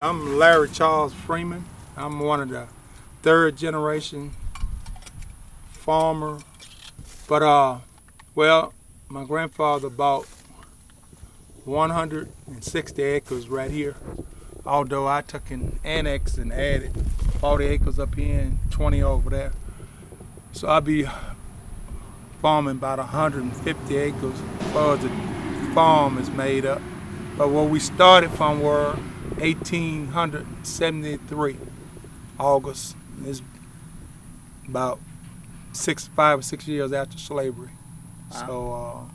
I'm Larry Charles Freeman. I'm one of the third generation farmer. But well, my grandfather bought 160 acres right here. Although I took an annex and added 40 acres up here and 20 over there. So I'll be farming about 150 acres as far as the farm is made up. But where we started from were 1873, August. It's about 5 or 6 years after slavery. Wow. So,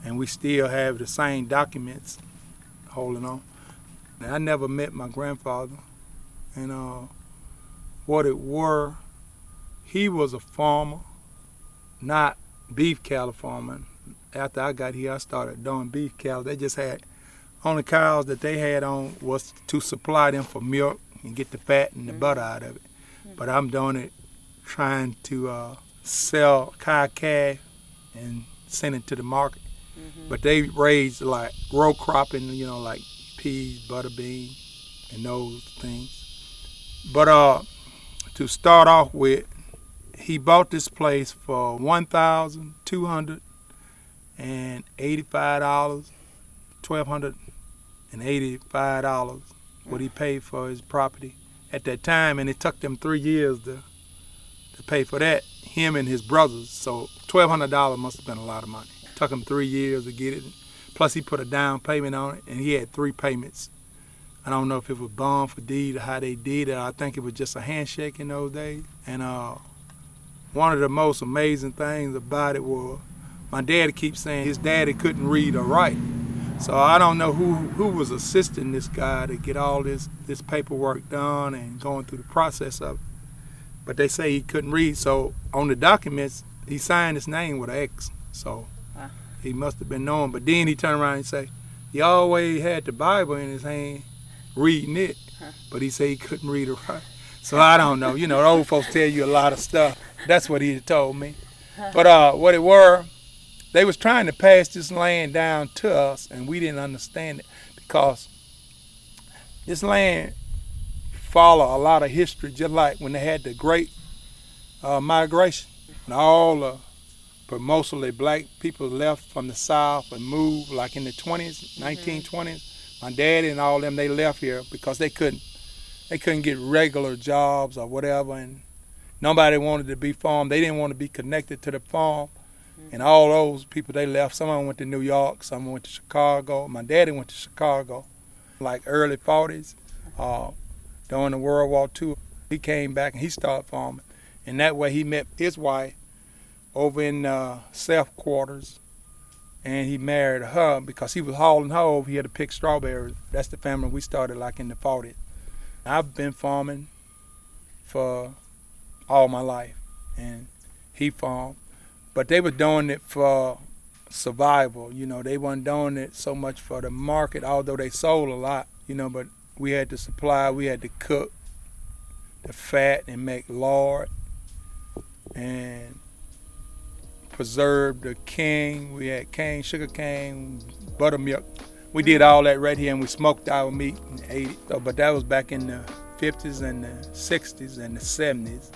and we still have the same documents holding on. And I never met my grandfather. And what it were, he was a farmer, not beef cattle farming. After I got here, I started doing beef cattle. They just had, only cows that they had on was to supply them for milk and get the fat and the butter out of it. But I'm doing it trying to sell cow calf and send it to the market. But they raised like row cropping, like peas, butter beans, and those things. But to start off with, he bought this place for $1,285, $1,285, what he paid for his property at that time, and it took them 3 years to pay for that, him and his brothers. So $1,200 must have been a lot of money. It took him 3 years to get it. Plus he put a down payment on it, and he had 3 payments. I don't know if it was bond for deed or how they did it. I think it was just a handshake in those days. And one of the most amazing things about it was my dad keeps saying his daddy couldn't read or write. So I don't know who was assisting this guy to get all this paperwork done and going through the process of it. But they say he couldn't read, so on the documents, he signed his name with an X. So he must have been knowing. But then he turned around and say he always had the Bible in his hand, reading it, but he said he couldn't read or write. So I don't know. The old folks tell you a lot of stuff. That's what he told me. But what it were, they was trying to pass this land down to us, and we didn't understand it because this land follow a lot of history, just like when they had the Great Migration. And but mostly black people left from the South and moved, like in the 20s, 1920s. My daddy and all them, they left here because they couldn't get regular jobs or whatever, and nobody wanted to be farmed. They didn't want to be connected to the farm. And all those people, they left. Some of them went to New York, some went to Chicago. My daddy went to Chicago, like early 40s, during the World War II. He came back and he started farming. And that way he met his wife over in Self Quarters, and he married her because he was hauling her over here to pick strawberries. That's the family we started like in the 40s. I've been farming for all my life, and he farmed. But they were doing it for survival. They weren't doing it so much for the market, although they sold a lot, but we had to supply, we had to cook the fat and make lard and preserve the cane. We had cane, sugar cane, buttermilk. We did all that right here, and we smoked our meat and ate it. But that was back in the 50s and the 60s and the 70s.